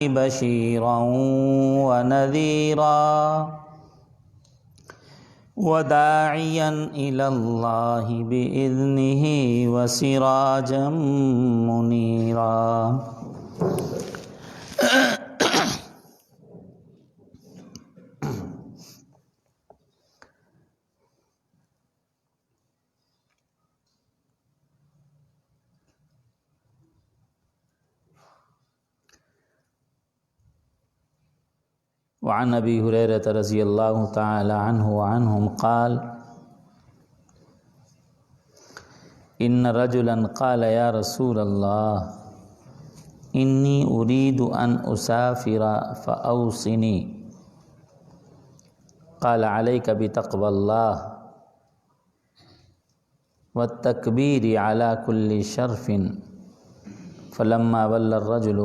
بشيرا ونذيرا وداعيا إلى الله بإذنه وسراجا منيرا. وعن ابی ہریرہ رضی اللہ تعالی عنہ وعنہم قال ان رجلا قال یا رسول اللہ انی اريد ان اسافر فاوصنی قال علیک بتقوی اللہ والتکبیر علی کل شرف فلما ولى الرجل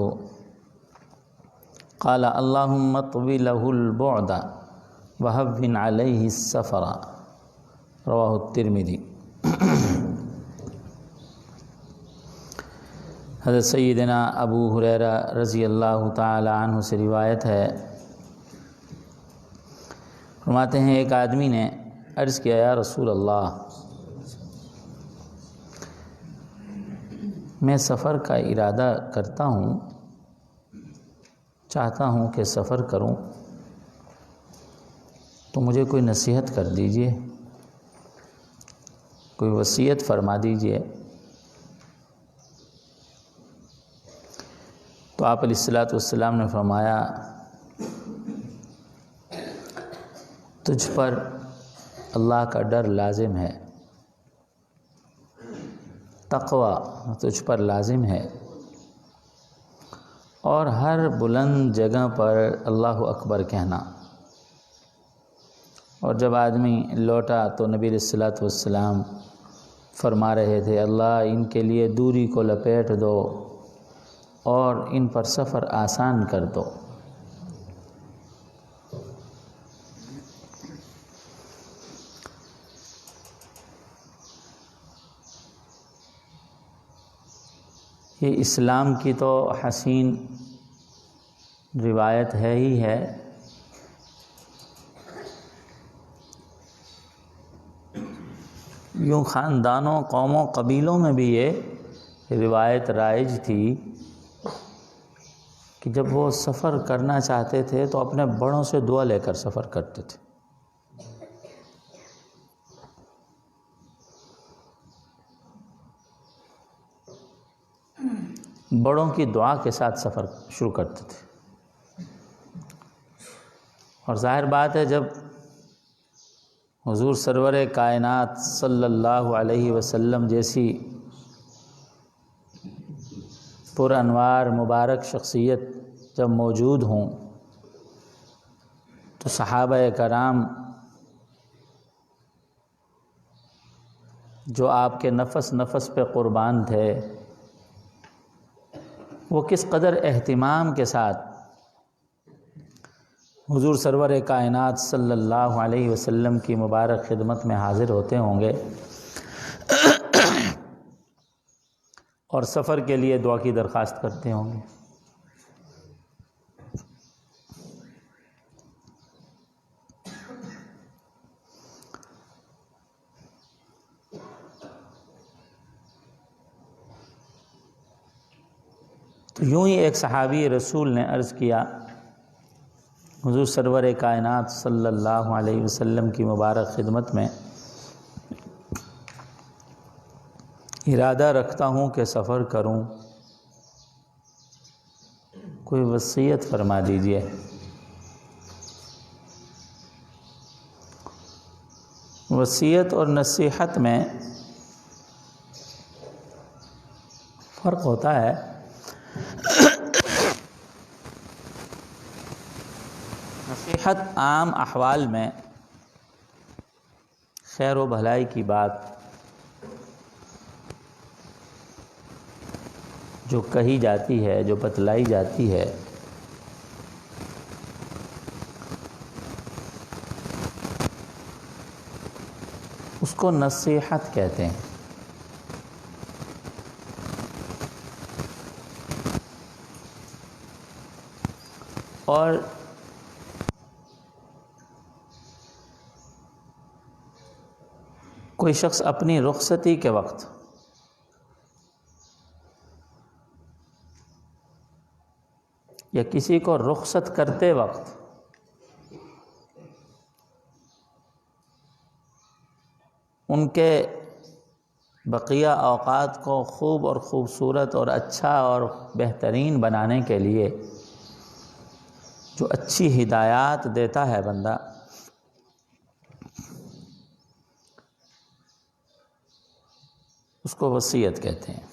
قال اللهم اطوِ له البعد وهون عليه السفر. رواہ الترمذی. حضرت سیدنا ابو ہریرہ رضی اللہ تعالی عنہ سے روایت ہے، فرماتے ہیں ایک آدمی نے عرض کیا یا رسول اللہ، میں سفر کا ارادہ کرتا ہوں، چاہتا ہوں کہ سفر کروں، تو مجھے کوئی نصیحت کر دیجئے، کوئی وصیت فرما دیجئے. تو آپ علیہ الصلوۃ والسلام نے فرمایا تجھ پر اللہ کا ڈر لازم ہے، تقوی تجھ پر لازم ہے، اور ہر بلند جگہ پر اللہ اکبر کہنا. اور جب آدمی لوٹا تو نبی علیہ الصلوۃ والسلام فرما رہے تھے اللہ ان کے لیے دوری کو لپیٹ دو اور ان پر سفر آسان کر دو. یہ اسلام کی تو حسین روایت ہے ہی ہے، یوں خاندانوں، قوموں، قبیلوں میں بھی یہ روایت رائج تھی کہ جب وہ سفر کرنا چاہتے تھے تو اپنے بڑوں سے دعا لے کر سفر کرتے تھے. بڑوں کی دعا کے ساتھ سفر شروع کرتے تھے. اور ظاہر بات ہے جب حضور سرور کائنات صلی اللہ علیہ وسلم جیسی پر انوار مبارک شخصیت جب موجود ہوں تو صحابہ کرام جو آپ کے نفس نفس پہ قربان تھے وہ کس قدر اہتمام کے ساتھ حضور سرور کائنات صلی اللہ علیہ وسلم کی مبارک خدمت میں حاضر ہوتے ہوں گے اور سفر کے لیے دعا کی درخواست کرتے ہوں گے. تو یوں ہی ایک صحابی رسول نے عرض کیا حضور سرور کائنات صلی اللہ علیہ وسلم کی مبارک خدمت میں ارادہ رکھتا ہوں کہ سفر کروں، کوئی وصیت فرما دیجئے. وصیت اور نصیحت میں فرق ہوتا ہے. نصیحت عام احوال میں خیر و بھلائی کی بات جو کہی جاتی ہے، جو بتلائی جاتی ہے، اس کو نصیحت کہتے ہیں. اور کوئی شخص اپنی رخصتی کے وقت یا کسی کو رخصت کرتے وقت ان کے بقیہ اوقات کو خوب اور خوبصورت اور اچھا اور بہترین بنانے کے لیے جو اچھی ہدایات دیتا ہے بندہ، اس کو وصیت کہتے ہیں۔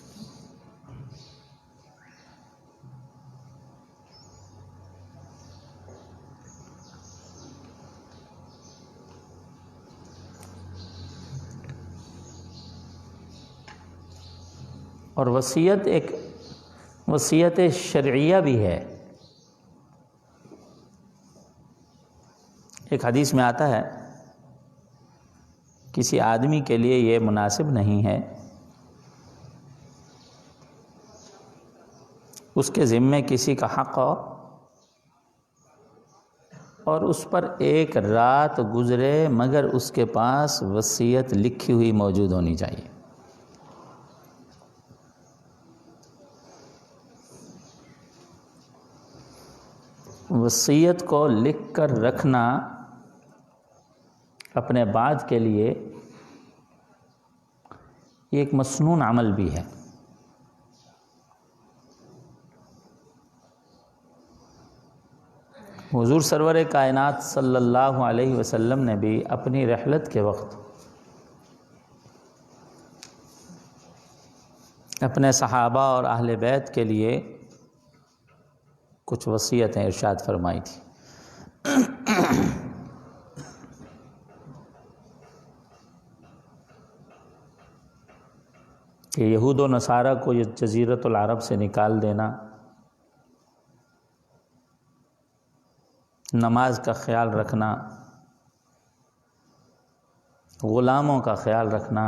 اور وصیت ایک وصیت شرعیہ بھی ہے۔ ایک حدیث میں آتا ہے کسی آدمی کے لیے یہ مناسب نہیں ہے اس کے ذمے کسی کا حق ہو اور اس پر ایک رات گزرے مگر اس کے پاس وصیت لکھی ہوئی موجود ہونی چاہیے۔ وصیت کو لکھ کر رکھنا اپنے بعد کے لیے یہ ایک مسنون عمل بھی ہے۔ حضور سرور کائنات صلی اللہ علیہ وسلم نے بھی اپنی رحلت کے وقت اپنے صحابہ اور اہل بیت کے لیے کچھ وصیتیں ارشاد فرمائی تھی۔ کہ یہود و نصارہ کو یہ جزیرۃ العرب سے نکال دینا، نماز کا خیال رکھنا، غلاموں کا خیال رکھنا،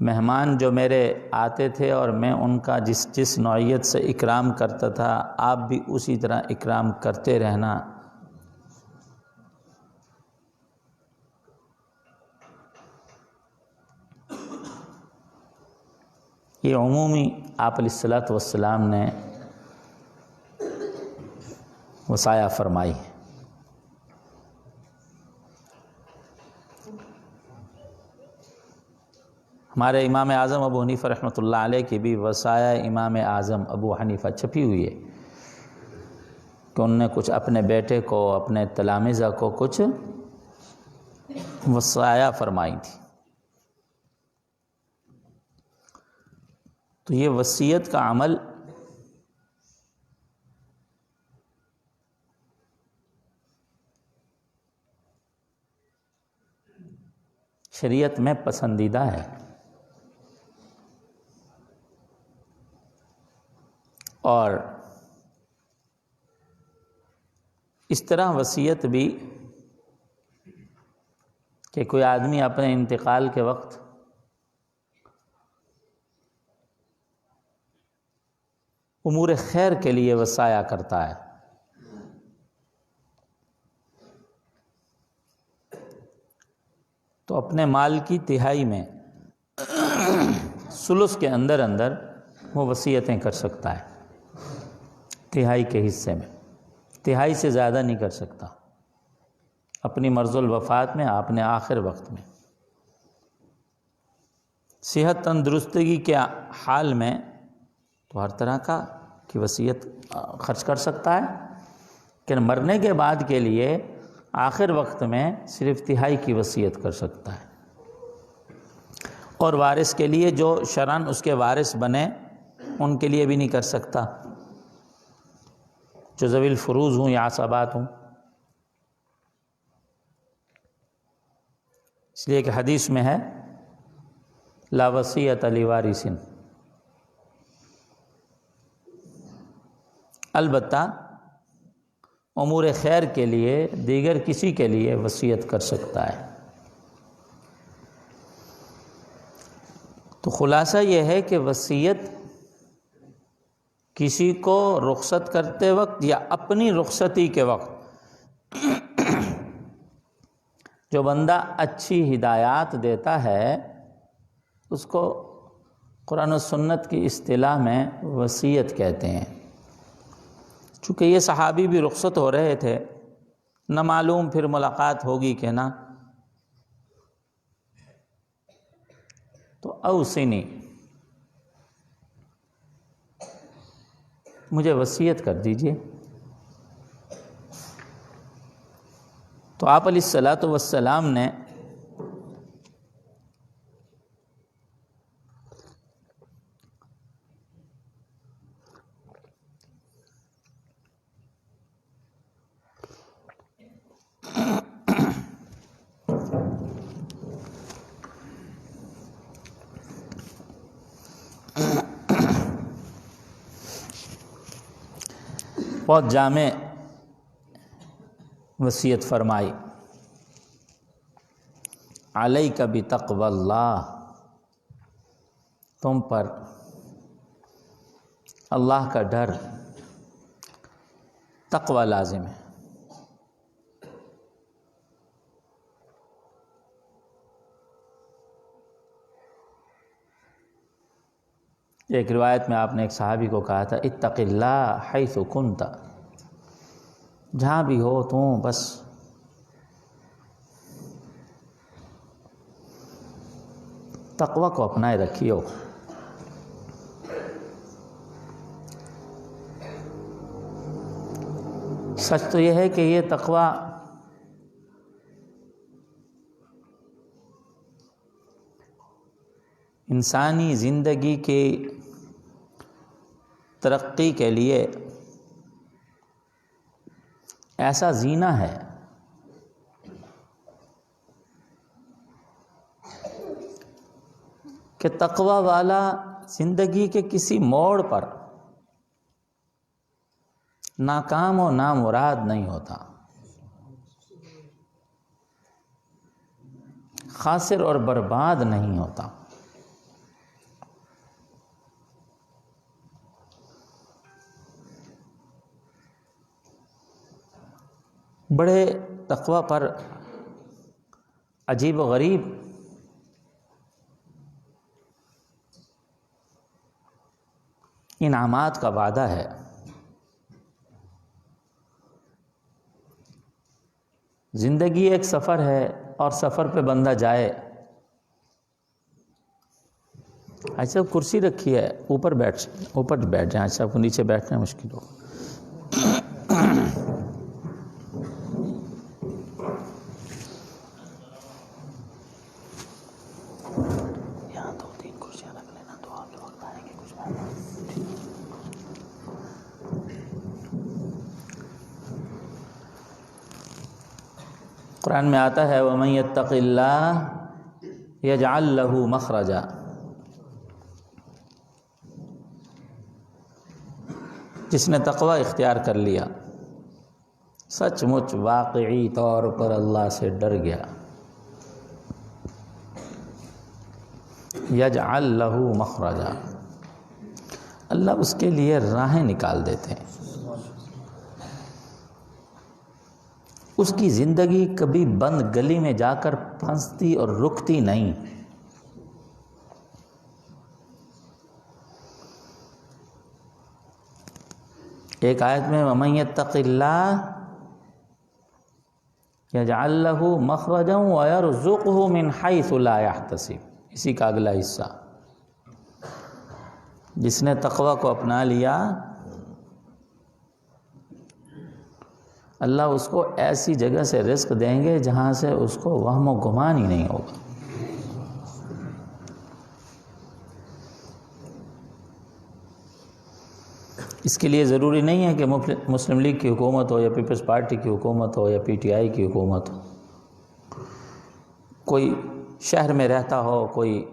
مہمان جو میرے آتے تھے اور میں ان کا جس نوعیت سے اکرام کرتا تھا آپ بھی اسی طرح اکرام کرتے رہنا۔ یہ عمومی آپ علیہ الصلوۃ والسلام نے وصایا فرمائی ہے۔ ہمارے امام اعظم ابو حنیفہ رحمۃ اللہ علیہ کی بھی وصایا امام اعظم ابو حنیفہ چھپی ہوئی ہے کہ ان نے کچھ اپنے بیٹے کو، اپنے تلامذہ کو کچھ وصایا فرمائی تھی۔ تو یہ وصیت کا عمل شریعت میں پسندیدہ ہے، اور اس طرح وصیت بھی کہ کوئی آدمی اپنے انتقال کے وقت امور خیر کے لیے وصایا کرتا ہے، تو اپنے مال کی تہائی میں ثلث کے اندر وہ وصیتیں کر سکتا ہے۔ تہائی کے حصے میں، تہائی سے زیادہ نہیں کر سکتا اپنی مرض الوفات میں، اپنے آخر وقت میں۔ صحت تندرستگی کے حال میں تو ہر طرح کی وصیت خرچ کر سکتا ہے، لیکن مرنے کے بعد کے لیے آخر وقت میں صرف تہائی کی وصیت کر سکتا ہے۔ اور وارث کے لیے جو شرعاً اس کے وارث بنے ان کے لیے بھی نہیں کر سکتا، جو ذوی الفروض ہوں یا عصبات ہوں۔ اس لیے کہ حدیث میں ہے لا وصیۃ لوارث، البتہ امور خیر کے لیے دیگر کسی کے لیے وصیت کر سکتا ہے۔ تو خلاصہ یہ ہے کہ وصیت کسی کو رخصت کرتے وقت یا اپنی رخصتی کے وقت جو بندہ اچھی ہدایات دیتا ہے اس کو قرآن و سنت کی اصطلاح میں وصیت کہتے ہیں۔ چونکہ یہ صحابی بھی رخصت ہو رہے تھے، نہ معلوم پھر ملاقات ہوگی کہ نہ، تو اوصنی، مجھے وصیت کر دیجئے۔ تو آپ علیہ الصلاۃ والسلام نے بہت جامع وصیت فرمائی، علیک بتقوی اللہ، تم پر اللہ کا ڈر، تقوی لازم ہے۔ ایک روایت میں آپ نے ایک صحابی کو کہا تھا اتق اللہ حیث کنت، جہاں بھی ہو تم بس تقوی کو اپنائے رکھیو۔ سچ تو یہ ہے کہ یہ تقوی انسانی زندگی کی ترقی کے لیے ایسا زینہ ہے کہ تقوی والا زندگی کے کسی موڑ پر ناکام و نامراد نہیں ہوتا، خاسر اور برباد نہیں ہوتا۔ بڑے تقوی پر عجیب و غریب انعامات کا وعدہ ہے۔ زندگی ایک سفر ہے اور سفر پہ بندہ جائے، ایسا کرسی رکھی ہے اوپر بیٹھ جائیں، ایسا کو نیچے بیٹھنا مشکل ہو۔ یہاں 2-3 کرسیاں رکھ لینا تو آپ لوگ آئیں گے کچھ بات۔ قرآن میں آتا ہے وَمَن يَتَّقِ اللَّهَ يَجْعَل لَّهُ مَخْرَجًا، جس نے تقوی اختیار کر لیا، سچ مچ واقعی طور پر اللہ سے ڈر گیا، یجعل لہ مخرجا، اللہ اس کے لیے راہیں نکال دیتے ہیں۔ اس کی زندگی کبھی بند گلی میں جا کر پھنستی اور رکتی نہیں۔ ایک آیت میں وَمَن يَتَّقِ اللَّهَ يَجْعَل لَّهُ مَخْرَجًا وَيَرْزُقْهُ مِنْ حَيْثُ لَا يَحْتَسِبُ، اسی کا اگلا حصہ، جس نے تقوی کو اپنا لیا اللہ اس کو ایسی جگہ سے رزق دیں گے جہاں سے اس کو وہم و گمان ہی نہیں ہوگا۔ اس کے لیے ضروری نہیں ہے کہ مسلم لیگ کی حکومت ہو یا پیپلز پارٹی کی حکومت ہو یا پی ٹی آئی کی حکومت ہو، کوئی شہر میں رہتا ہو، کوئی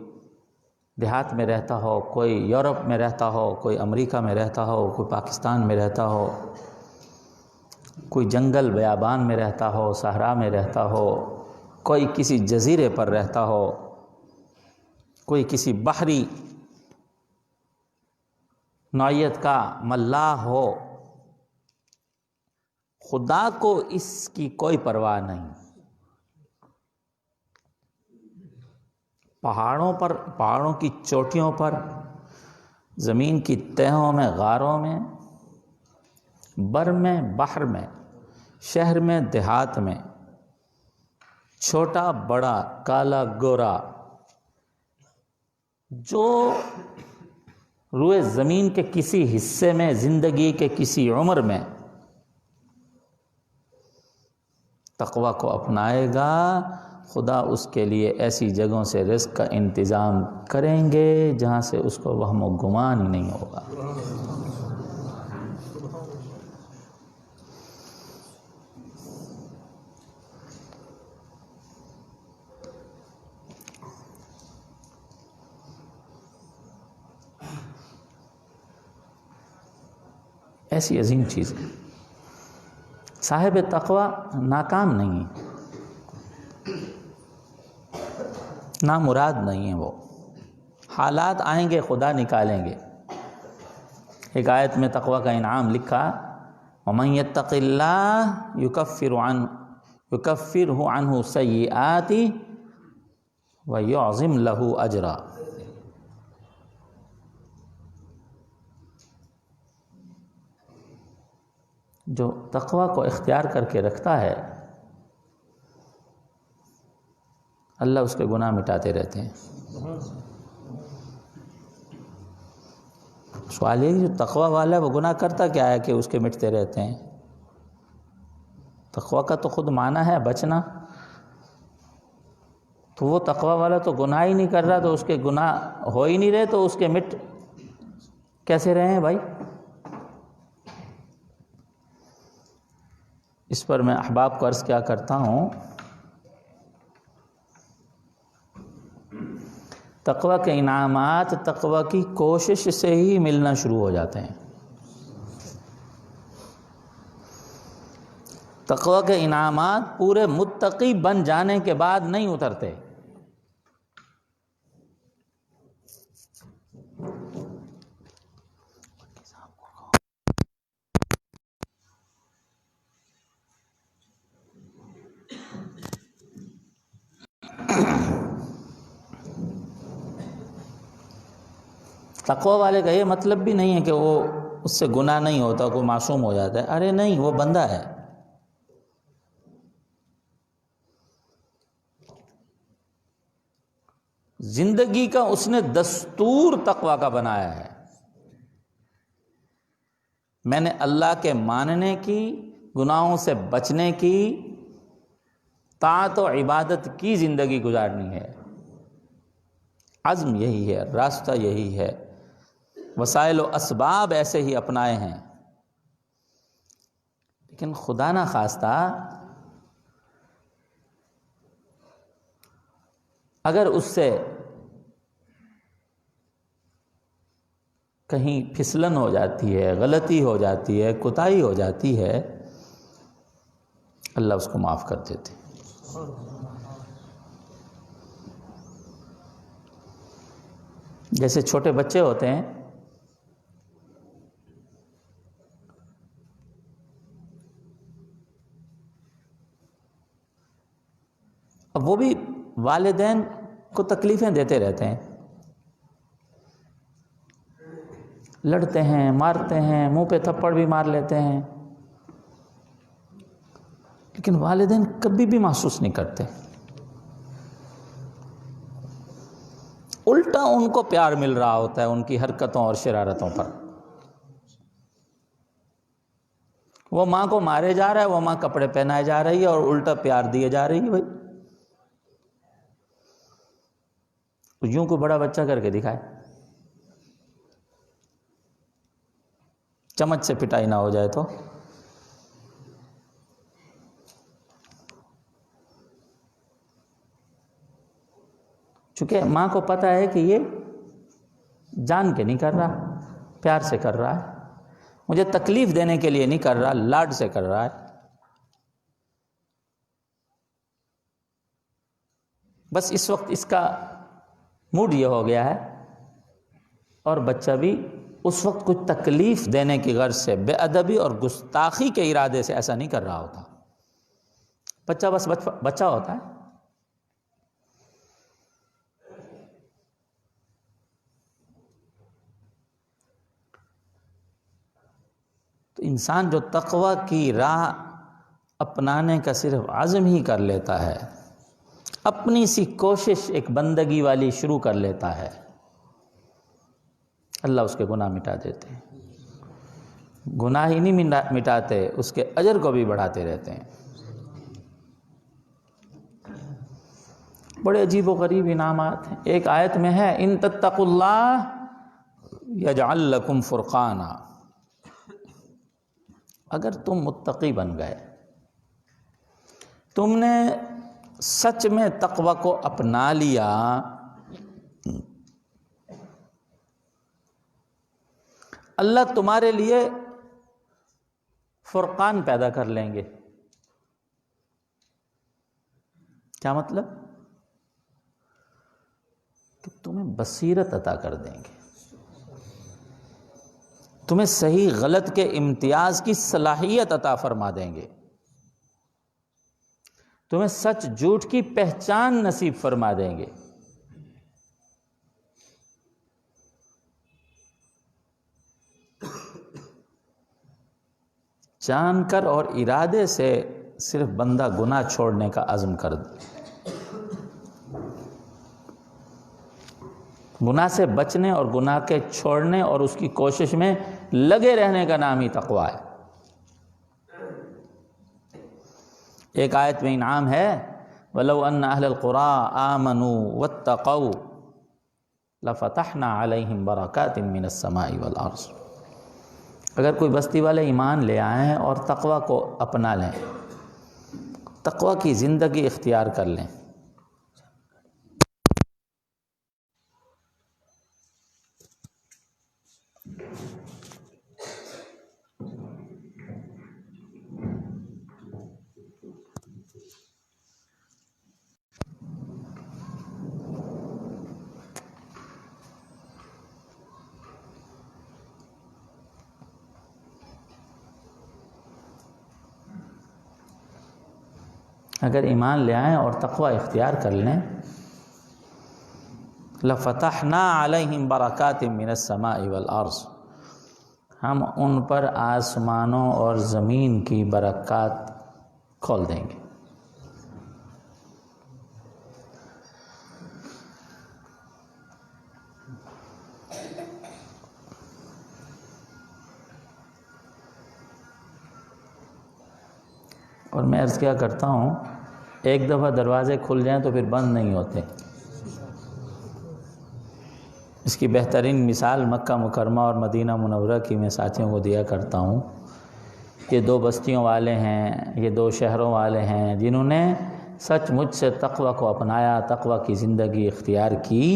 دیہات میں رہتا ہو، کوئی یورپ میں رہتا ہو، کوئی امریکہ میں رہتا ہو، کوئی پاکستان میں رہتا ہو، کوئی جنگل بیابان میں رہتا ہو، صحرا میں رہتا ہو، کوئی کسی جزیرے پر رہتا ہو، کوئی کسی بحری نوعیت کا ملاح ہو، خدا کو اس کی کوئی پرواہ نہیں۔ پہاڑوں کی چوٹیوں پر، زمین کی تہوں میں، غاروں میں، بر میں، بحر میں، شہر میں، دیہات میں، چھوٹا بڑا، کالا گورا، جو روئے زمین کے کسی حصے میں، زندگی کے کسی عمر میں تقوی کو اپنائے گا، خدا اس کے لیے ایسی جگہوں سے رزق کا انتظام کریں گے جہاں سے اس کو وہم و گمان ہی نہیں ہوگا۔ ایسی عظیم چیز ہے۔ صاحب تقوی ناکام نہیں ہے، نامراد نہیں ہے، وہ حالات آئیں گے، خدا نکالیں گے۔ ایک آیت میں تقوی کا انعام لکھا، وَمَن يَتَّقِ اللَّهَ يُكَفِّرْهُ عَنْهُ سَيِّئَاتِهِ وَيُعْظِمْ لَهُ أَجْرًا۔ جو تقوی کو اختیار کر کے رکھتا ہے، اللہ اس کے گناہ مٹاتے رہتے ہیں۔ سوال یہ جو تقوی والا ہے وہ گناہ کرتا کیا ہے کہ اس کے مٹتے رہتے ہیں؟ تقوی کا تو خود معنی ہے بچنا، تو وہ تقوی والا تو گناہ ہی نہیں کر رہا، تو اس کے گناہ ہو ہی نہیں رہے، تو اس کے مٹ کیسے رہے ہیں بھائی؟ اس پر میں احباب کو عرض کیا کرتا ہوں، تقوی کے انعامات تقوی کی کوشش سے ہی ملنا شروع ہو جاتے ہیں۔ تقوی کے انعامات پورے متقی بن جانے کے بعد نہیں اترتے۔ تقوی والے کا یہ مطلب بھی نہیں ہے کہ وہ اس سے گناہ نہیں ہوتا، کوئی معصوم ہو جاتا ہے، ارے نہیں، وہ بندہ ہے۔ زندگی کا اس نے دستور تقوی کا بنایا ہے۔ میں نے اللہ کے ماننے کی، گناہوں سے بچنے کی، طاعت و عبادت کی زندگی گزارنی ہے۔ عزم یہی ہے، راستہ یہی ہے، وسائل و اسباب ایسے ہی اپنائے ہیں۔ لیکن خدا نہ خواستہ اگر اس سے کہیں پھسلن ہو جاتی ہے، غلطی ہو جاتی ہے، کوتاہی ہو جاتی ہے، اللہ اس کو معاف کر دیتے۔ جیسے چھوٹے بچے ہوتے ہیں، اب وہ بھی والدین کو تکلیفیں دیتے رہتے ہیں، لڑتے ہیں، مارتے ہیں، منہ پہ تھپڑ بھی مار لیتے ہیں، لیکن والدین کبھی بھی محسوس نہیں کرتے، الٹا ان کو پیار مل رہا ہوتا ہے ان کی حرکتوں اور شرارتوں پر۔ وہ ماں کو مارے جا رہا ہے، وہ ماں کپڑے پہنائے جا رہی ہے اور الٹا پیار دیے جا رہی ہے۔ بھائی یوں کو بڑا بچہ کر کے دکھائے، چمچ سے پٹائی نہ ہو جائے تو۔ چونکہ ماں کو پتہ ہے کہ یہ جان کے نہیں کر رہا، پیار سے کر رہا ہے، مجھے تکلیف دینے کے لیے نہیں کر رہا، لاڈ سے کر رہا ہے۔ بس اس وقت اس کا موڈ یہ ہو گیا ہے، اور بچہ بھی اس وقت کچھ تکلیف دینے کی غرض سے، بے ادبی اور گستاخی کے ارادے سے ایسا نہیں کر رہا ہوتا. بچہ بس بچہ ہوتا ہے. تو انسان جو تقوی کی راہ اپنانے کا صرف عزم ہی کر لیتا ہے، اپنی سی کوشش ایک بندگی والی شروع کر لیتا ہے، اللہ اس کے گناہ مٹا دیتے ہیں. گناہ ہی نہیں مٹاتے، اس کے اجر کو بھی بڑھاتے رہتے ہیں. بڑے عجیب و غریب انعامات ہیں. ایک آیت میں ہے ان تتقوا اللہ یجعل لکم فرقانا، اگر تم متقی بن گئے، تم نے سچ میں تقوی کو اپنا لیا، اللہ تمہارے لیے فرقان پیدا کر لیں گے. کیا مطلب؟ کہ تمہیں بصیرت عطا کر دیں گے، تمہیں صحیح غلط کے امتیاز کی صلاحیت عطا فرما دیں گے، تمہیں سچ جھوٹ کی پہچان نصیب فرما دیں گے. جان کر اور ارادے سے صرف بندہ گناہ چھوڑنے کا عزم کر دے. گناہ سے بچنے اور گناہ کے چھوڑنے اور اس کی کوشش میں لگے رہنے کا نام ہی تقوی ہے. ایک آیت میں انعام ہے وَلَوْ أَنَّ أَهْلَ الْقُرَىٰ آمَنُوا وَاتَّقَوْا لَفَتَحْنَا عَلَيْهِمْ بَرَكَاتٍ مِّنَ السَّمَاءِ وَالْأَرْضِ. اگر کوئی بستی والے ایمان لے آئیں اور تقوی کو اپنا لیں، تقوی کی زندگی اختیار کر لیں، اگر ایمان لے آئیں اور تقوی اختیار کر لیں، لَفَتَحْنَا عَلَيْهِمْ بَرَكَاتٍ مِّنَ السَّمَاءِ وَالْأَرْضِ، ہم ان پر آسمانوں اور زمین کی برکات کھول دیں گے. اور میں عرض کیا کرتا ہوں، ایک دفعہ دروازے کھل جائیں تو پھر بند نہیں ہوتے. اس کی بہترین مثال مکہ مکرمہ اور مدینہ منورہ کی میں ساتھیوں کو دیا کرتا ہوں. یہ دو بستیوں والے ہیں، یہ دو شہروں والے ہیں جنہوں نے سچ مجھ سے تقوی کو اپنایا، تقوی کی زندگی اختیار کی.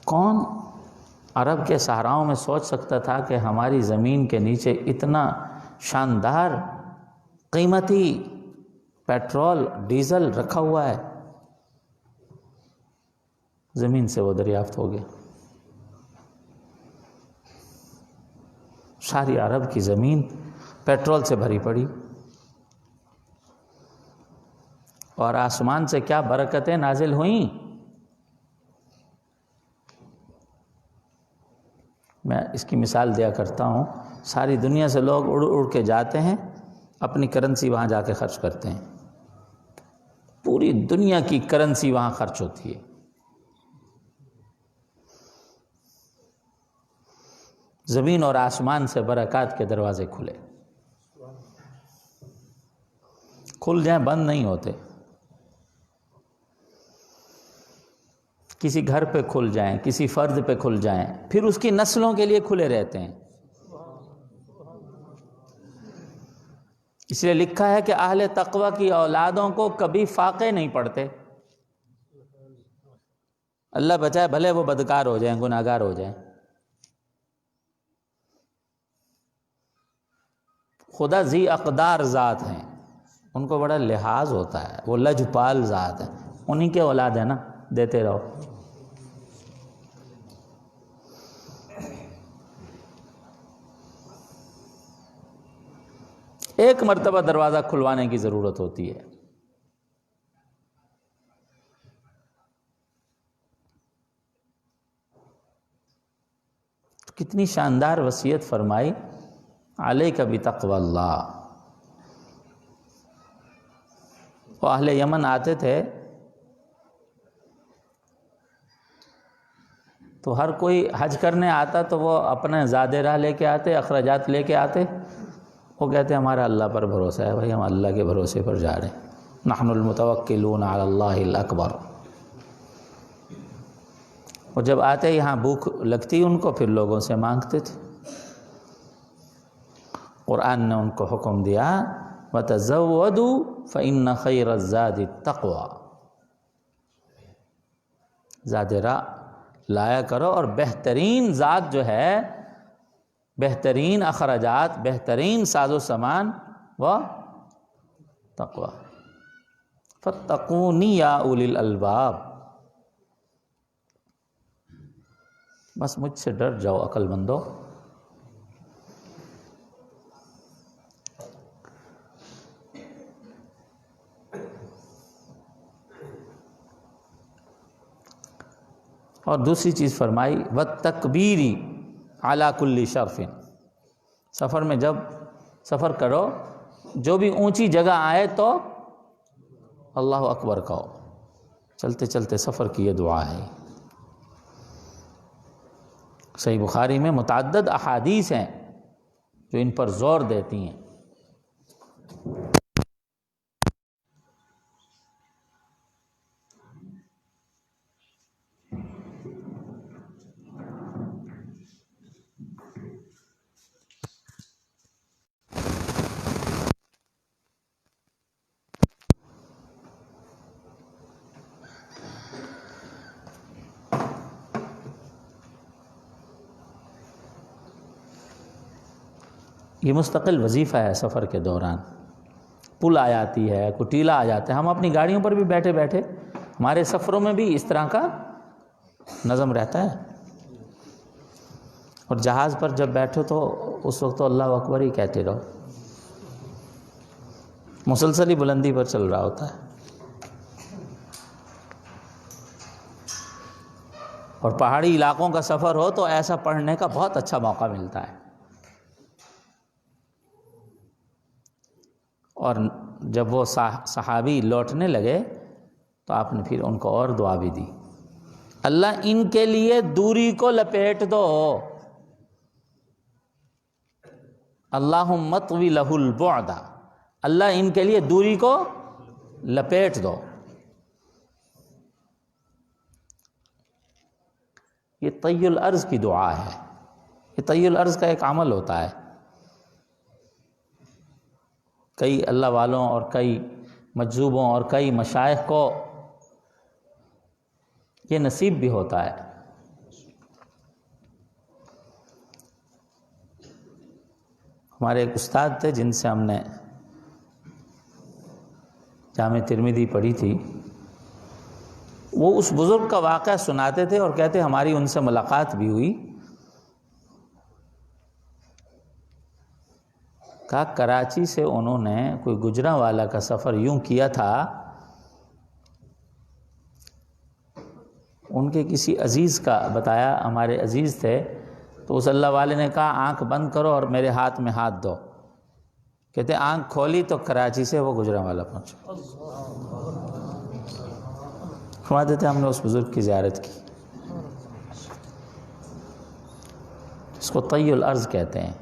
کون عرب کے صحراؤں میں سوچ سکتا تھا کہ ہماری زمین کے نیچے اتنا شاندار قیمتی پیٹرول ڈیزل رکھا ہوا ہے؟ زمین سے وہ دریافت ہو گیا. ساری عرب کی زمین پیٹرول سے بھری پڑی، اور آسمان سے کیا برکتیں نازل ہوئیں. میں اس کی مثال دیا کرتا ہوں، ساری دنیا سے لوگ اڑ اڑ کے جاتے ہیں، اپنی کرنسی وہاں جا کے خرچ کرتے ہیں. پوری دنیا کی کرنسی وہاں خرچ ہوتی ہے. زمین اور آسمان سے برکات کے دروازے کھل جائیں، بند نہیں ہوتے. کسی گھر پہ کھل جائیں، کسی فرد پہ کھل جائیں، پھر اس کی نسلوں کے لیے کھلے رہتے ہیں. اس لیے لکھا ہے کہ اہل تقوی کی اولادوں کو کبھی فاقے نہیں پڑتے. اللہ بچائے بھلے وہ بدکار ہو جائیں، گناہگار ہو جائیں. خدا ذی اقدار ذات ہیں، ان کو بڑا لحاظ ہوتا ہے، وہ لجپال ذات ہے. انہی کے اولاد ہے نا، دیتے رہو. ایک مرتبہ دروازہ کھلوانے کی ضرورت ہوتی ہے۔ کتنی شاندار وصیت فرمائی، علیک بتقوی اللہ۔ وہ اہل یمن آتے تھے تو ہر کوئی حج کرنے آتا تو وہ اپنے زاد راہ لے کے آتے، اخراجات لے کے آتے۔ وہ کہتے ہمارا اللہ پر بھروسہ ہے، بھائی ہم اللہ کے بھروسے پر جا رہے ہیں، نحن المتوکلون علی اللہ الاکبر۔ اور جب آتے یہاں بھوک لگتی ان کو، پھر لوگوں سے مانگتے تھے۔ قرآن نے ان کو حکم دیا وَتَزَوَّدُوا فَإِنَّ خَيْرَ الزَّادِ التَّقْوَى، زاد راہ لایا کرو، اور بہترین زاد جو ہے، بہترین اخراجات، بہترین ساز و سامان وہ تقوی۔ فَاتَّقُونِ يَا أُولِي الْأَلْبَابِ، بس مجھ سے ڈر جاؤ عقل مندو۔ اور دوسری چیز فرمائی وَالتَّكْبِيرِ عَلَى كُلِّ شَرْفٍ، سفر میں جب سفر کرو جو بھی اونچی جگہ آئے تو اللہ اکبر کہو۔ چلتے چلتے سفر کی یہ دعا ہے۔ صحیح بخاری میں متعدد احادیث ہیں جو ان پر زور دیتی ہیں۔ یہ مستقل وظیفہ ہے سفر کے دوران۔ پل آ جاتی ہے، کوئی ٹیلا آ جاتا ہے، ہم اپنی گاڑیوں پر بھی بیٹھے بیٹھے، ہمارے سفروں میں بھی اس طرح کا نظم رہتا ہے۔ اور جہاز پر جب بیٹھو تو اس وقت تو اللہ اکبر ہی کہتے رہو، مسلسل ہی بلندی پر چل رہا ہوتا ہے۔ اور پہاڑی علاقوں کا سفر ہو تو ایسا پڑھنے کا بہت اچھا موقع ملتا ہے۔ اور جب وہ صحابی لوٹنے لگے تو آپ نے پھر ان کو اور دعا بھی دی، اللہ ان کے لیے دوری کو لپیٹ دو، اللہم اطوی لہ البعد، اللہ ان کے لیے دوری کو لپیٹ دو۔ یہ طی الارض کی دعا ہے، یہ طی الارض کا ایک عمل ہوتا ہے۔ کئی اللہ والوں اور کئی مجذوبوں اور کئی مشائخ کو یہ نصیب بھی ہوتا ہے۔ ہمارے ایک استاد تھے جن سے ہم نے جامع ترمذی پڑھی تھی، وہ اس بزرگ کا واقعہ سناتے تھے اور کہتے ہماری ان سے ملاقات بھی ہوئی۔ کہا کراچی سے انہوں نے کوئی گجرانوالہ کا سفر یوں کیا تھا، ان کے کسی عزیز کا بتایا، ہمارے عزیز تھے، تو اس اللہ والے نے کہا آنکھ بند کرو اور میرے ہاتھ میں ہاتھ دو۔ کہتے آنکھ کھولی تو کراچی سے وہ گجرانوالہ پہنچے۔ فرماتے تھے ہم نے اس بزرگ کی زیارت کی۔ اس کو طی الارض کہتے ہیں۔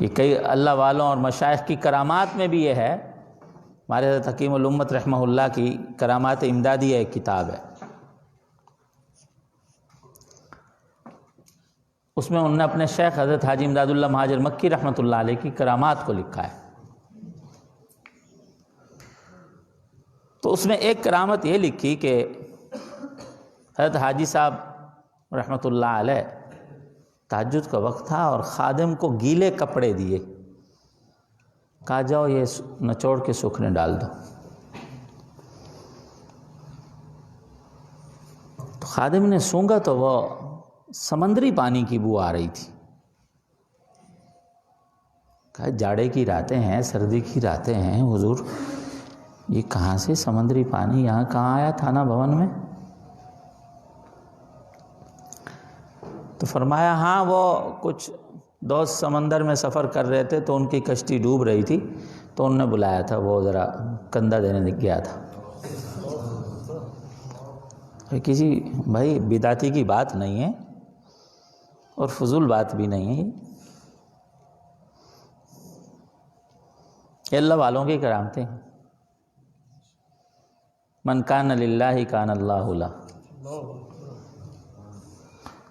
یہ کئی اللہ والوں اور مشائخ کی کرامات میں بھی یہ ہے۔ ہمارے حضرت حکیم الامت رحمہ اللہ کی کرامات امدادیہ ایک کتاب ہے، اس میں انہوں نے اپنے شیخ حضرت حاجی امداد اللہ مہاجر مکی رحمۃ اللہ علیہ کی کرامات کو لکھا ہے۔ تو اس میں ایک کرامت یہ لکھی کہ حضرت حاجی صاحب رحمۃ اللہ علیہ تہجد کا وقت تھا اور خادم کو گیلے کپڑے دیے، کہا جاؤ یہ نچوڑ کے سوکھنے ڈال دو۔ تو خادم نے سونگا تو وہ سمندری پانی کی بو آ رہی تھی۔ کہا جاڑے کی راتیں ہیں، سردی کی راتیں ہیں حضور، یہ کہاں سے سمندری پانی یہاں کہاں آیا تھانہ بھون میں؟ تو فرمایا ہاں وہ کچھ دوست سمندر میں سفر کر رہے تھے تو ان کی کشتی ڈوب رہی تھی تو انہوں نے بلایا تھا، وہ ذرا کندھا دینے گیا تھا۔ کسی بھائی بدعتی کی بات نہیں ہے اور فضول بات بھی نہیں ہے، یہ اللہ والوں کی کرامتیں ہیں۔ من کان للہ کان اللہ لہ،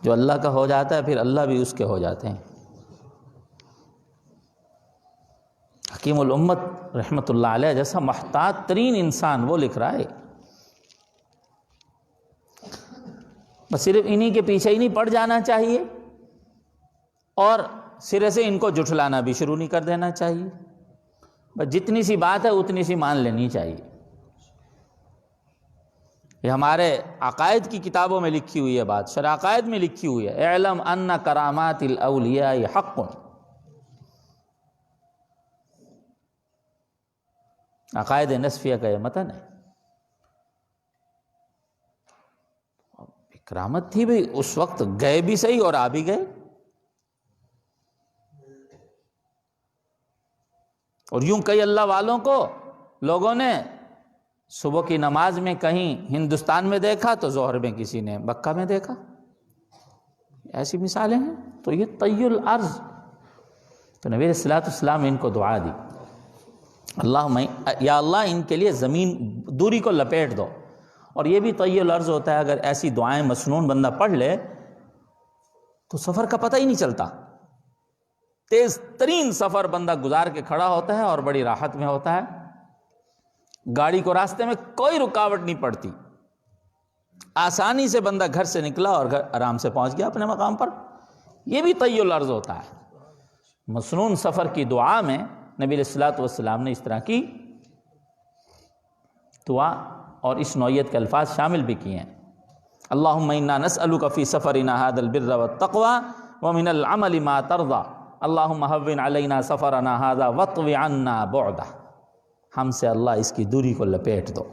جو اللہ کا ہو جاتا ہے پھر اللہ بھی اس کے ہو جاتے ہیں۔ حکیم الامت رحمۃ اللہ علیہ جیسا محتاط ترین انسان وہ لکھ رہا ہے، بس صرف انہی کے پیچھے ہی نہیں پڑ جانا چاہیے اور سرے سے ان کو جھٹلانا بھی شروع نہیں کر دینا چاہیے، بس جتنی سی بات ہے اتنی سی مان لینی چاہیے۔ یہ ہمارے عقائد کی کتابوں میں لکھی ہوئی ہے بات، شرح عقائد میں لکھی ہوئی ہے، اعلم ان کرامات الاولیاء حق، عقائد نصفیہ کا یہ متن ہے۔ کرامت تھی بھی اس وقت، گئے بھی صحیح اور آ بھی گئے، اور یوں کئی اللہ والوں کو لوگوں نے صبح کی نماز میں کہیں ہندوستان میں دیکھا تو ظہر میں کسی نے مکہ میں دیکھا، ایسی مثالیں ہیں۔ تو یہ طی الارض، تو نبی صلی اللہ علیہ وسلم نے ان کو دعا دی، یا اللہ ان کے لیے زمین دوری کو لپیٹ دو۔ اور یہ بھی طی الارض ہوتا ہے، اگر ایسی دعائیں مسنون بندہ پڑھ لے تو سفر کا پتہ ہی نہیں چلتا، تیز ترین سفر بندہ گزار کے کھڑا ہوتا ہے اور بڑی راحت میں ہوتا ہے، گاڑی کو راستے میں کوئی رکاوٹ نہیں پڑتی، آسانی سے بندہ گھر سے نکلا اور گھر آرام سے پہنچ گیا اپنے مقام پر۔ یہ بھی طی الارض ہوتا ہے۔ مسنون سفر کی دعا میں نبی علیہ الصلوۃ والسلام نے اس طرح کی دعا اور اس نوعیت کے الفاظ شامل بھی کیے ہیں۔ اللہم انا نسألک فی سفرنا ھذا البر والتقوی ومن العمل ما ترضى اللہم ھون علینا سفرنا ھذا واطوی عنا بعدہ، ہم سے اللہ اس کی دوری کو لپیٹ دو۔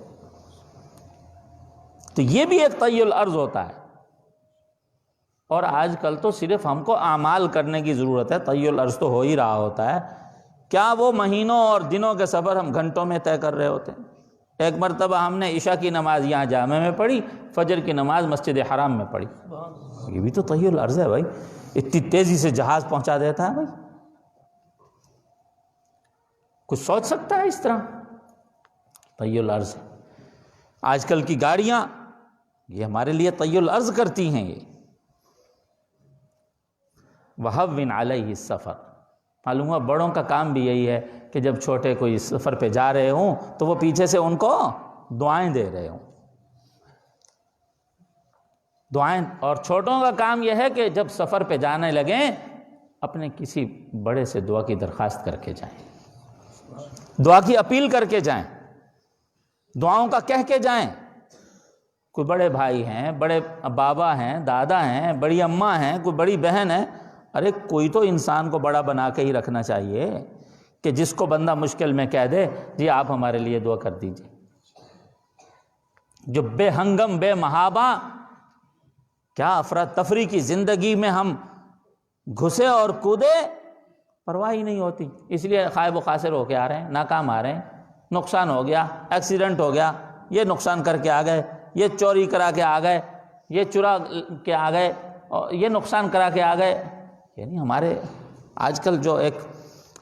تو یہ بھی ایک طی الارض ہوتا ہے، اور آج کل تو صرف ہم کو اعمال کرنے کی ضرورت ہے، طی الارض تو ہو ہی رہا ہوتا ہے۔ کیا وہ مہینوں اور دنوں کے سفر ہم گھنٹوں میں طے کر رہے ہوتے ہیں؟ ایک مرتبہ ہم نے عشاء کی نماز یہاں جامع میں پڑھی، فجر کی نماز مسجد حرام میں پڑھی، یہ بھی تو طی الارض ہے بھائی، اتنی تیزی سے جہاز پہنچا دیتا ہے بھائی، کچھ سوچ سکتا ہے اس طرح؟ طی الارض ہے۔ آج کل کی گاڑیاں یہ ہمارے لیے طی الارض کرتی ہیں۔ یہ وَهَوِّنْ عَلَيْهِ السَّفَرَ، معلوم ہوا بڑوں کا کام بھی یہی ہے کہ جب چھوٹے کوئی سفر پہ جا رہے ہوں تو وہ پیچھے سے ان کو دعائیں دے رہے ہوں، دعائیں۔ اور چھوٹوں کا کام یہ ہے کہ جب سفر پہ جانے لگیں اپنے کسی بڑے سے دعا کی درخواست کر کے جائیں، دعا کی اپیل کر کے جائیں، دعاؤں کا کہہ کے جائیں۔ کوئی بڑے بھائی ہیں، بڑے بابا ہیں، دادا ہیں، بڑی اماں ہیں، کوئی بڑی بہن ہے، ارے کوئی تو انسان کو بڑا بنا کے ہی رکھنا چاہیے کہ جس کو بندہ مشکل میں کہہ دے جی آپ ہمارے لیے دعا کر دیجیے۔ جو بے ہنگم بے محابہ کیا افراتفری کی زندگی میں ہم گھسے اور کودے، پرواہ ہی نہیں ہوتی، اس لیے خائب و خاسر ہو کے آ رہے ہیں، ناکام آ رہے ہیں، نقصان ہو گیا، ایکسیڈنٹ ہو گیا، یہ نقصان کر کے آ گئے، یہ چوری کرا کے آ گئے، یہ چرا کے آ گئے، اور یہ نقصان کرا کے آ گئے۔ یعنی ہمارے آج کل جو ایک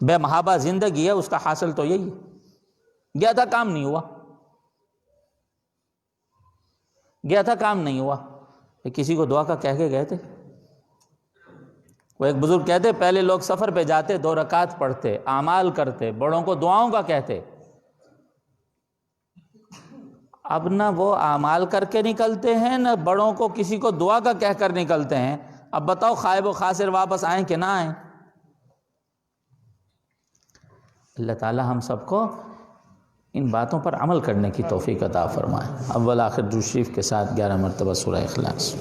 بے محابہ زندگی ہے اس کا حاصل تو یہی ہے، گیا تھا کام نہیں ہوا، گیا تھا کام نہیں ہوا۔ کسی کو دعا کا کہہ کے گئے تھے، وہ ایک بزرگ کہتے پہلے لوگ سفر پہ جاتے 2 رکعت پڑھتے، اعمال کرتے، بڑوں کو دعاؤں کا کہتے، اب نہ وہ اعمال کر کے نکلتے ہیں نہ بڑوں کو کسی کو دعا کا کہہ کر نکلتے ہیں۔ اب بتاؤ خائب و خاسر واپس آئیں کہ نہ آئیں؟ اللہ تعالی ہم سب کو ان باتوں پر عمل کرنے کی توفیق عطا فرمائے۔ اول آخر درود شریف کے ساتھ 11 مرتبہ سورہ اخلاص۔